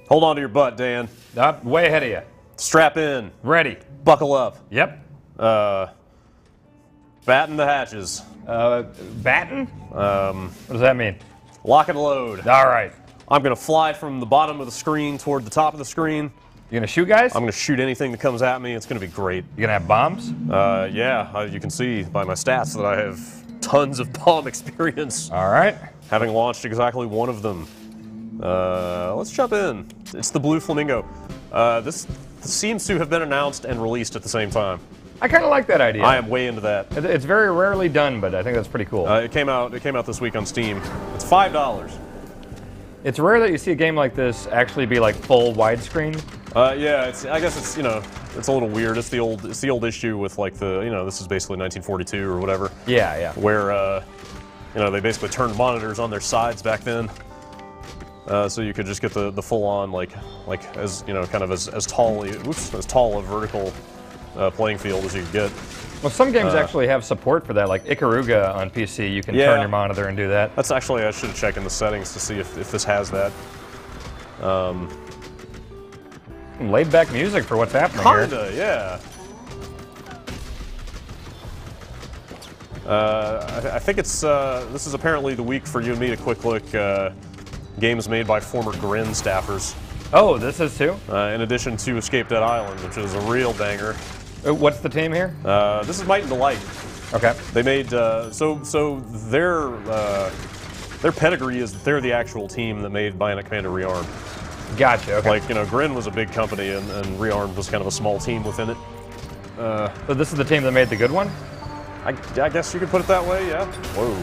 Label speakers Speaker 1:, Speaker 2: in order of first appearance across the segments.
Speaker 1: Hold on to your butt, Dan.
Speaker 2: Way ahead of you.
Speaker 1: Strap in.
Speaker 2: Ready.
Speaker 1: Buckle up.
Speaker 2: Yep.
Speaker 1: Batten the hatches.
Speaker 2: Batten? What does that mean?
Speaker 1: Lock and load.
Speaker 2: All right.
Speaker 1: I'm going to fly from the bottom of the screen toward the top of the screen.
Speaker 2: You gonna shoot guys?
Speaker 1: I'm going to shoot anything that comes at me. It's going to be great.
Speaker 2: You gonna have bombs?
Speaker 1: Yeah, you can see by my stats that I have tons of bomb experience.
Speaker 2: All right.
Speaker 1: Having launched exactly one of them. Let's jump in. It's the Blue Flamingo. This seems to have been announced and released at the same time.
Speaker 2: I kind of like that idea.
Speaker 1: I am way into that.
Speaker 2: It's very rarely done, but I think that's pretty cool.
Speaker 1: It came out this week on Steam. It's $5.
Speaker 2: It's rare that you see a game like this actually be like full widescreen.
Speaker 1: Yeah, I guess it's it's a little weird. It's the old issue with like this is basically 1942 or whatever.
Speaker 2: Yeah, yeah.
Speaker 1: Where they basically turned monitors on their sides back then, so you could just get the full on like as kind of as tall a vertical playing field as you could get.
Speaker 2: Well, some games actually have support for that, like Ikaruga on PC. You can turn your monitor and do that.
Speaker 1: That's actually, I should check in the settings to see if this has that.
Speaker 2: Laid back music for what's happening
Speaker 1: Kinda, yeah. I think it's this is apparently the week for you and me to quick look games made by former Grin staffers.
Speaker 2: Oh, this is too?
Speaker 1: In addition to Escape Dead Island, which is a real banger.
Speaker 2: What's the team here?
Speaker 1: This is Might and Delight.
Speaker 2: Okay.
Speaker 1: They made so their pedigree is that they're the actual team that made Bionic Commando Rearmed.
Speaker 2: Gotcha. Okay.
Speaker 1: Like Grin was a big company and Rearmed was kind of a small team within it.
Speaker 2: So this is the team that made the good one?
Speaker 1: I guess you could put it that way. Yeah. Whoa.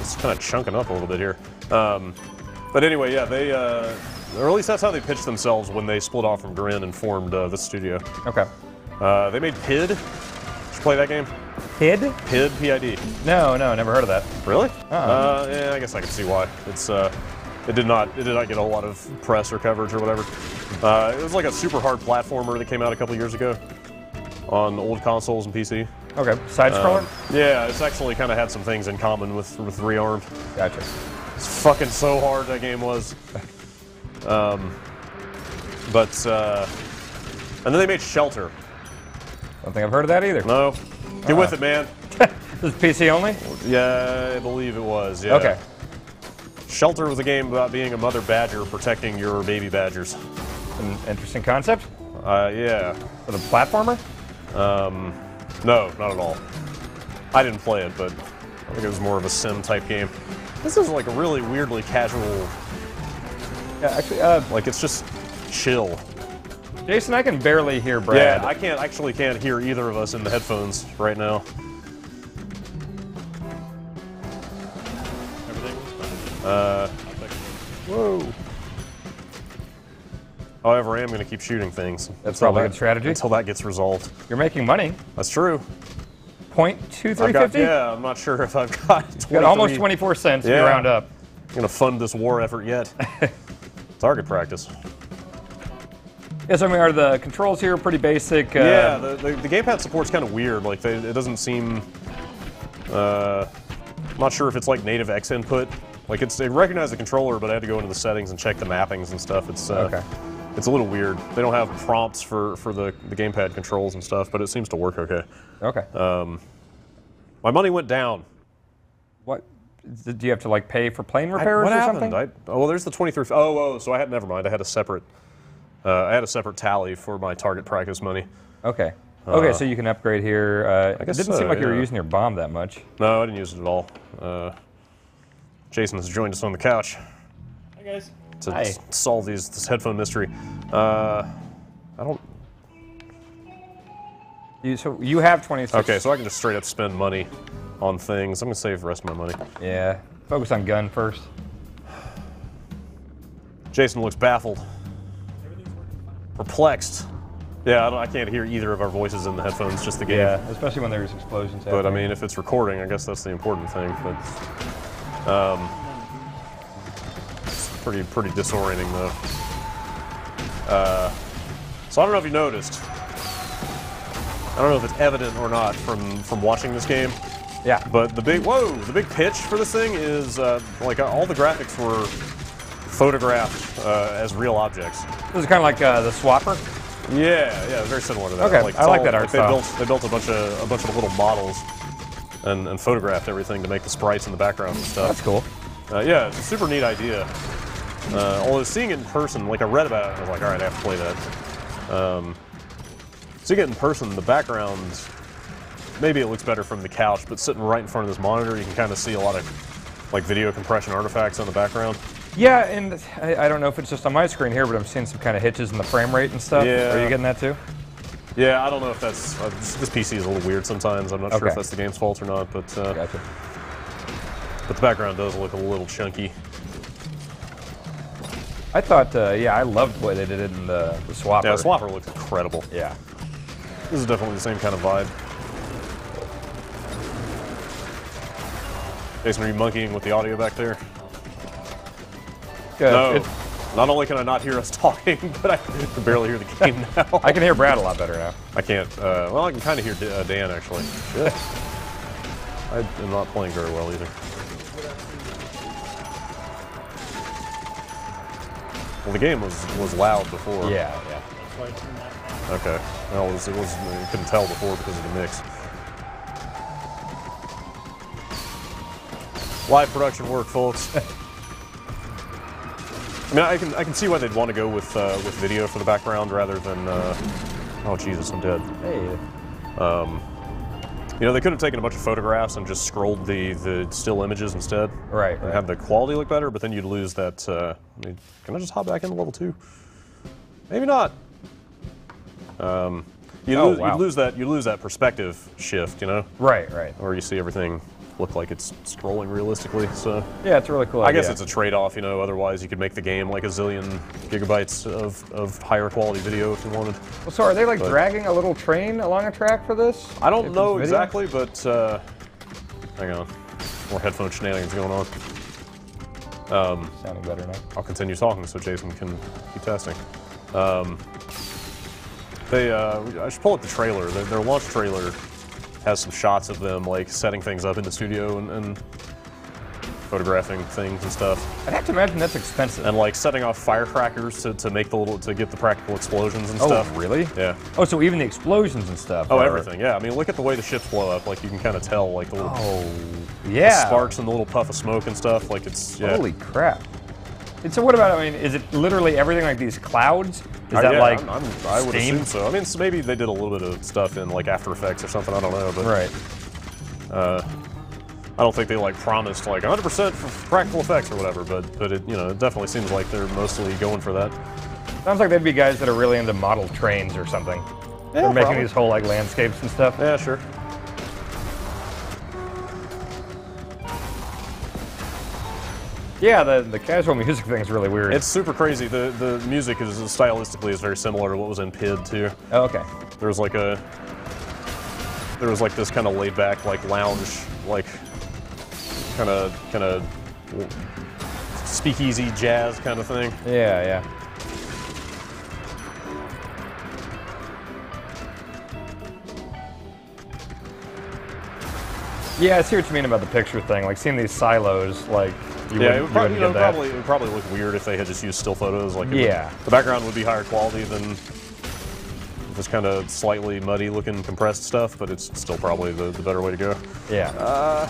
Speaker 1: It's kind of chunking up a little bit here. But anyway, yeah, they or at least that's how they pitched themselves when they split off from Grin and formed this studio.
Speaker 2: Okay.
Speaker 1: They made PID. Did you play that game?
Speaker 2: PID?
Speaker 1: PID, P-I-D.
Speaker 2: No, never heard of that.
Speaker 1: Really? Yeah, I guess I can see why. It's it did not get a whole lot of press or coverage or whatever. It was like a super hard platformer that came out a couple years ago on old consoles and PC.
Speaker 2: Okay, side scroller?
Speaker 1: Yeah, it's actually kind of had some things in common with Rearmed.
Speaker 2: Gotcha.
Speaker 1: It's fucking so hard that game was. And then they made Shelter.
Speaker 2: Don't think I've heard of that either.
Speaker 1: No. Get with it, man.
Speaker 2: This is PC only?
Speaker 1: Yeah, I believe it was, yeah.
Speaker 2: Okay.
Speaker 1: Shelter was a game about being a mother badger protecting your baby badgers.
Speaker 2: An interesting concept?
Speaker 1: Yeah.
Speaker 2: For the platformer?
Speaker 1: No, not at all. I didn't play it, but I think it was more of a sim type game. This is like a really weirdly casual.
Speaker 2: Yeah, actually,
Speaker 1: like it's just chill.
Speaker 2: Jason, I can barely hear Brad.
Speaker 1: Yeah, I can't hear either of us in the headphones right now. Whoa. However, I am going to keep shooting things.
Speaker 2: That's probably a good strategy.
Speaker 1: Until that gets resolved.
Speaker 2: You're making money.
Speaker 1: That's true.
Speaker 2: 0.2350?
Speaker 1: Yeah, I'm not sure if I've got 23.
Speaker 2: You got almost 24 cents if you round up.
Speaker 1: I'm going to fund this war effort yet. Target practice.
Speaker 2: Yeah, so I mean, are the controls here pretty basic?
Speaker 1: Yeah, the gamepad support's kind of weird. Like, it doesn't seem... I'm not sure if it's like native X input. Like, it recognized the controller, but I had to go into the settings and check the mappings and stuff. It's okay. It's a little weird. They don't have prompts for the gamepad controls and stuff, but it seems to work okay.
Speaker 2: Okay.
Speaker 1: My money went down.
Speaker 2: What? Do you have to like pay for plane repairs
Speaker 1: what
Speaker 2: or
Speaker 1: happened?
Speaker 2: something?
Speaker 1: Oh, well, there's the 23. Oh, so never mind. I had a separate tally for my target practice money.
Speaker 2: Okay. Okay, so you can upgrade here.
Speaker 1: I guess
Speaker 2: it didn't seem like you were using your bomb that much.
Speaker 1: No, I didn't use it at all. Jason has joined us on the couch.
Speaker 3: Hi, guys.
Speaker 1: To solve this headphone mystery. I don't...
Speaker 2: So you have 26.
Speaker 1: Okay, so I can just straight up spend money on things. I'm going to save the rest of my money.
Speaker 2: Yeah. Focus on gun first.
Speaker 1: Jason looks baffled. Perplexed. Yeah, I can't hear either of our voices in the headphones, just the game.
Speaker 2: Yeah, especially when there's explosions happening.
Speaker 1: But I mean, if it's recording, I guess that's the important thing. But it's pretty disorienting though. So I don't know if you noticed. I don't know if it's evident or not from watching this game.
Speaker 2: Yeah.
Speaker 1: But the big pitch for this thing is like all the graphics were photograph as real objects.
Speaker 2: This is kind of like the swapper.
Speaker 1: Yeah, very similar to that.
Speaker 2: Okay, I like that art style.
Speaker 1: They built a bunch of little models and photographed everything to make the sprites in the background and stuff.
Speaker 2: That's cool.
Speaker 1: Yeah, it's a super neat idea. Although seeing it in person, like I read about it, I was like, all right, I have to play that. Seeing it in person, the background, maybe it looks better from the couch, but sitting right in front of this monitor, you can kind of see a lot of like video compression artifacts on the background.
Speaker 2: Yeah, and I don't know if it's just on my screen here, but I'm seeing some kind of hitches in the frame rate and stuff.
Speaker 1: Yeah.
Speaker 2: Are you getting that too?
Speaker 1: Yeah, I don't know if that's this PC is a little weird sometimes. I'm not sure if that's the game's fault or not, but
Speaker 2: Gotcha.
Speaker 1: But the background does look a little chunky.
Speaker 2: I thought, yeah, I loved the way they did it in the swapper.
Speaker 1: Yeah, the swapper looks incredible.
Speaker 2: Yeah.
Speaker 1: This is definitely the same kind of vibe. Jason, are you monkeying with the audio back there?
Speaker 2: Good.
Speaker 1: No. Not only can I not hear us talking, but I can barely hear the game now.
Speaker 2: I can hear Brad a lot better now.
Speaker 1: I can't. Well, I can kind of hear Dan, actually. Shit. I am not playing very well either. Well, the game was loud before.
Speaker 2: Yeah.
Speaker 1: Okay. Well, it was you couldn't tell before because of the mix. Live production work, folks. I mean, I can see why they'd want to go with video for the background rather than. Oh Jesus, I'm dead.
Speaker 2: Hey.
Speaker 1: You know, they could have taken a bunch of photographs and just scrolled the still images instead.
Speaker 2: Right.
Speaker 1: And have the quality look better, but then you'd lose that. I mean, can I just hop back into level 2? Maybe not. You'd lose that perspective shift, you know?
Speaker 2: Right.
Speaker 1: Or you see everything look like it's scrolling realistically. So
Speaker 2: yeah, it's a really cool.
Speaker 1: I guess it's a trade-off, you know. Otherwise, you could make the game like a zillion gigabytes of higher quality video if you wanted.
Speaker 2: Well, so are they like dragging a little train along a track for this?
Speaker 1: I don't know exactly, but hang on, more headphone shenanigans going on.
Speaker 2: Sounding better now.
Speaker 1: I'll continue talking so Jason can keep testing. I should pull up the trailer. Their launch trailer has some shots of them like setting things up in the studio and photographing things and stuff.
Speaker 2: I'd have to imagine that's expensive.
Speaker 1: And like setting off firecrackers to make to get the practical explosions and stuff.
Speaker 2: Oh, really?
Speaker 1: Yeah.
Speaker 2: Oh, so even the explosions and stuff.
Speaker 1: Oh, everything. Yeah. I mean, look at the way the ships blow up. Like you can kind of tell like the little
Speaker 2: yeah,
Speaker 1: the sparks and the little puff of smoke and stuff. Like it's
Speaker 2: holy crap. And so what about? I mean, is it literally everything like these clouds? Is that
Speaker 1: yeah,
Speaker 2: like
Speaker 1: I would
Speaker 2: steam?
Speaker 1: assume so. I mean, so maybe they did a little bit of stuff in like After Effects or something. I don't know, but
Speaker 2: right.
Speaker 1: I don't think they like promised like 100% for practical effects or whatever. But it it definitely seems like they're mostly going for that.
Speaker 2: Sounds like they'd be guys that are really into model trains or something.
Speaker 1: Yeah,
Speaker 2: they're making
Speaker 1: probably.
Speaker 2: these whole like landscapes and stuff.
Speaker 1: Yeah, sure.
Speaker 2: Yeah, the casual music thing is really weird.
Speaker 1: It's super crazy. The music is stylistically is very similar to what was in PID too.
Speaker 2: Oh, okay.
Speaker 1: There was like this kind of laid back like lounge like kind of speakeasy jazz kind of thing.
Speaker 2: Yeah. Yeah, I see what you mean about the picture thing. Like seeing these silos, like you
Speaker 1: it
Speaker 2: wouldn't
Speaker 1: would
Speaker 2: get that.
Speaker 1: it would probably look weird if they had just used still photos. Like the background would be higher quality than this kind of slightly muddy looking compressed stuff, but it's still probably the better way to go.
Speaker 2: Yeah.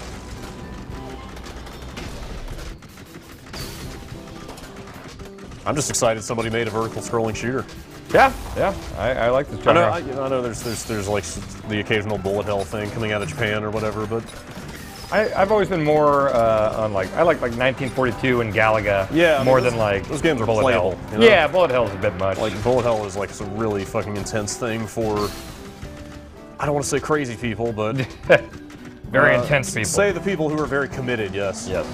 Speaker 1: I'm just excited somebody made a vertical scrolling shooter.
Speaker 2: Yeah. I like this genre.
Speaker 1: I know there's like the occasional bullet hell thing coming out of Japan or whatever, but
Speaker 2: I've always been more on like I like 1942 and Galaga more than like
Speaker 1: those games are
Speaker 2: Bullet
Speaker 1: playable.
Speaker 2: Hell.
Speaker 1: You know?
Speaker 2: Yeah, Bullet Hell is a bit much.
Speaker 1: Like Bullet Hell is like a really fucking intense thing for I don't want to say crazy people, but
Speaker 2: very intense people.
Speaker 1: Say the people who are very committed. Yes.
Speaker 2: Yes.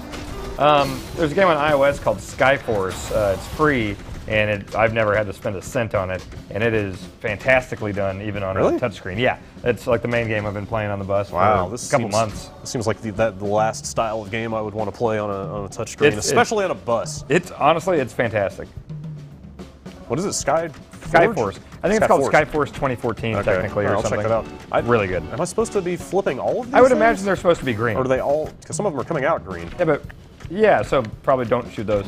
Speaker 2: There's a game on iOS called Skyforce. It's free, and I've never had to spend a cent on it, and it is fantastically done, even on a touchscreen. Yeah, it's like the main game I've been playing on the bus for a couple months.
Speaker 1: This seems like the last style of game I would want to play on a touchscreen, especially on a bus.
Speaker 2: Honestly, it's fantastic.
Speaker 1: What is it,
Speaker 2: Skyforce. I think it's called Skyforce 2014 technically, or
Speaker 1: I'll
Speaker 2: something.
Speaker 1: check that out.
Speaker 2: Really good.
Speaker 1: Am I supposed to be flipping all of these
Speaker 2: I would
Speaker 1: things?
Speaker 2: imagine they're supposed to be green.
Speaker 1: Or do they all? Because some of them are coming out green.
Speaker 2: Yeah, but yeah, so probably don't shoot those.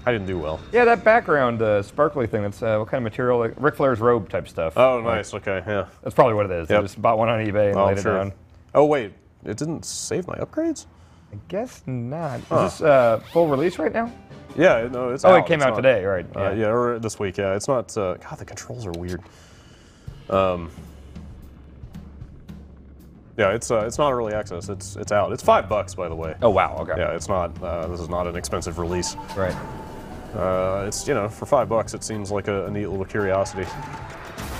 Speaker 1: I didn't do well.
Speaker 2: Yeah, that background sparkly thing, that's what kind of material? Like Ric Flair's robe type stuff.
Speaker 1: Oh, nice. Okay, yeah.
Speaker 2: That's probably what it is.
Speaker 1: Yep.
Speaker 2: I just bought one on eBay and laid it down.
Speaker 1: Oh, wait. It didn't save my upgrades?
Speaker 2: I guess not. Is this full release right now?
Speaker 1: Yeah, no, it's
Speaker 2: out.
Speaker 1: out.
Speaker 2: It came out today, right.
Speaker 1: Yeah, or this week, yeah. It's not, God, the controls are weird. Yeah, it's not early access. It's out. It's $5, by the way.
Speaker 2: Oh, wow, okay.
Speaker 1: Yeah, it's not, this is not an expensive release.
Speaker 2: Right.
Speaker 1: It's, you know, for $5, it seems like a neat little curiosity.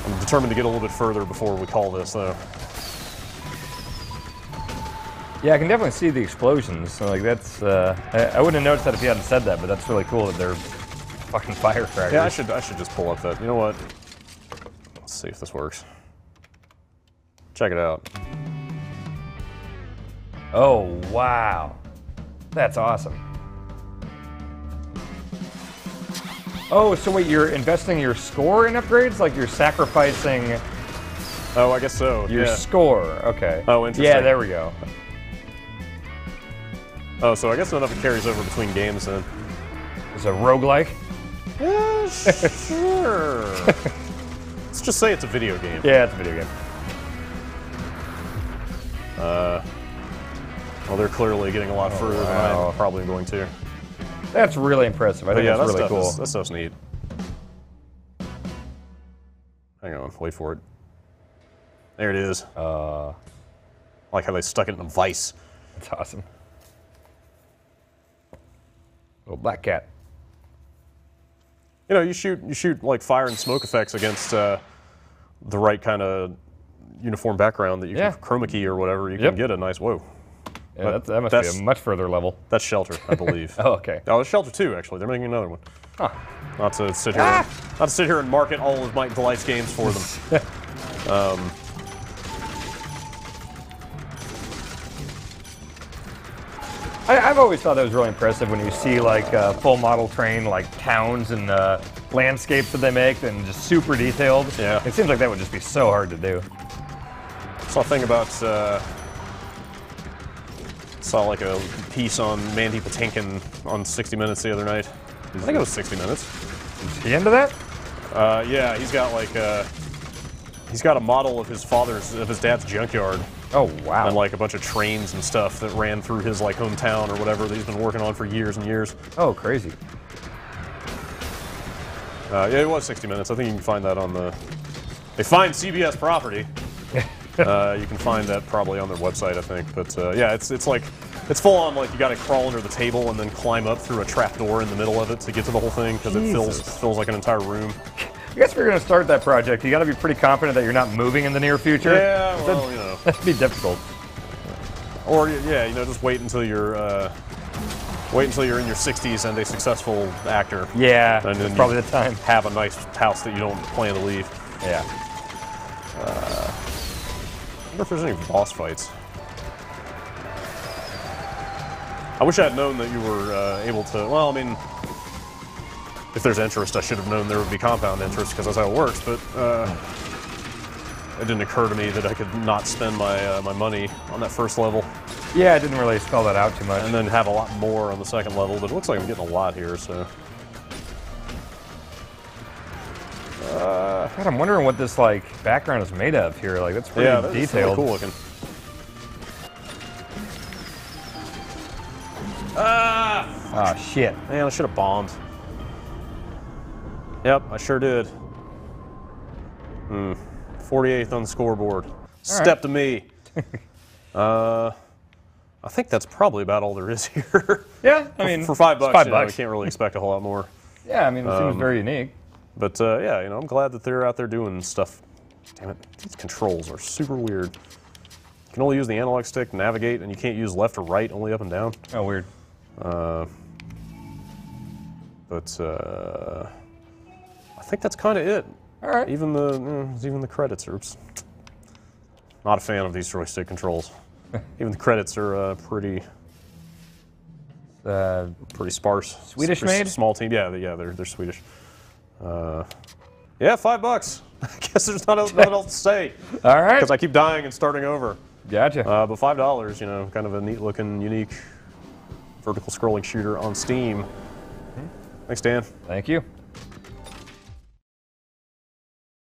Speaker 1: I'm determined to get a little bit further before we call this, though.
Speaker 2: Yeah, I can definitely see the explosions. So, like, that's, I wouldn't have noticed that if you hadn't said that, but that's really cool that they're fucking firecrackers.
Speaker 1: Yeah, I should just pull up that. You know what? Let's see if this works. Check it out.
Speaker 2: Oh, wow. That's awesome. Oh, so wait, you're investing your score in upgrades? Like you're sacrificing...
Speaker 1: Oh, I guess so.
Speaker 2: Your score, okay.
Speaker 1: Oh, interesting.
Speaker 2: Yeah, there we go.
Speaker 1: Oh, so I guess none of it carries over between games then.
Speaker 2: It's a roguelike?
Speaker 1: Yeah, sure. Let's just say it's a video game.
Speaker 2: Yeah, it's a video game.
Speaker 1: Well, they're clearly getting a lot further than I'm probably going to.
Speaker 2: That's really impressive. I think that's really cool.
Speaker 1: That stuff's neat. Hang on, wait for it. There it is. I like how they stuck it in a vise.
Speaker 2: That's awesome. Little black cat.
Speaker 1: You know, you shoot like fire and smoke effects against the right kind of uniform background that you can chroma key or whatever. You can get a nice whoa.
Speaker 2: Yeah, that must be a much further level.
Speaker 1: That's Shelter, I believe.
Speaker 2: Oh, okay.
Speaker 1: Oh, it's Shelter 2, actually. They're making another one.
Speaker 2: Huh.
Speaker 1: Not to sit here and market all of Mike Delight's games for them.
Speaker 2: I've always thought that was really impressive when you see like full model train, like towns and landscapes that they make, and just super detailed.
Speaker 1: Yeah.
Speaker 2: It seems like that would just be so hard to do.
Speaker 1: Saw a thing about saw like a piece on Mandy Patinkin on 60 Minutes the other night. I think it was 60 Minutes.
Speaker 2: Is he into that?
Speaker 1: Yeah, he's got like he's got a model of his dad's junkyard.
Speaker 2: Oh wow!
Speaker 1: And like a bunch of trains and stuff that ran through his like hometown or whatever that he's been working on for years and years.
Speaker 2: Oh, crazy!
Speaker 1: Yeah, it was 60 Minutes. I think you can find that on the. They find CBS property. You can find that probably on their website, I think. But yeah, it's like it's full on like you got to crawl under the table and then climb up through a trap door in the middle of it to get to the whole thing because it fills like an entire room.
Speaker 2: I guess if you're going to start that project, you got to be pretty confident that you're not moving in the near future.
Speaker 1: Yeah, well, you know,
Speaker 2: that'd be difficult.
Speaker 1: Or yeah, you know, just wait until you're in your 60s and a successful actor.
Speaker 2: Yeah,
Speaker 1: and
Speaker 2: that's probably the time.
Speaker 1: Have a nice house that you don't plan to leave.
Speaker 2: Yeah.
Speaker 1: I wonder if there's any boss fights. I wish I had known that you were able to. Well, I mean. If there's interest, I should have known there would be compound interest because that's how it works, but it didn't occur to me that I could not spend my my money on that first level.
Speaker 2: Yeah, I didn't really spell that out too much.
Speaker 1: And then have a lot more on the second level, but it looks like I'm getting a lot here, so.
Speaker 2: God, I'm wondering what this like background is made of here. Like that's pretty detailed.
Speaker 1: It's really cool looking.
Speaker 2: Ah, shit.
Speaker 1: Man, I should have bombed. Yep, I sure did. 48th on the scoreboard. Step to me. I think that's probably about all there is here.
Speaker 2: Yeah, I mean,
Speaker 1: for $5,
Speaker 2: $5.
Speaker 1: You know, you can't really expect a whole lot more.
Speaker 2: Yeah, I mean, it seems very unique.
Speaker 1: But yeah, you know, I'm glad that they're out there doing stuff. Damn it, these controls are super weird. You can only use the analog stick to navigate, and you can't use left or right, only up and down.
Speaker 2: Oh, weird.
Speaker 1: But I think that's kind of it.
Speaker 2: All right.
Speaker 1: Even the credits are. Not a fan of these joystick controls. Even the credits are pretty sparse.
Speaker 2: Swedish made?
Speaker 1: Small team. Yeah, they're Swedish. Yeah, $5. I guess there's nothing else to say.
Speaker 2: All right.
Speaker 1: Because I keep dying and starting over.
Speaker 2: Gotcha.
Speaker 1: But $5, you know, kind of a neat looking, unique vertical scrolling shooter on Steam. Thanks, Dan.
Speaker 2: Thank you.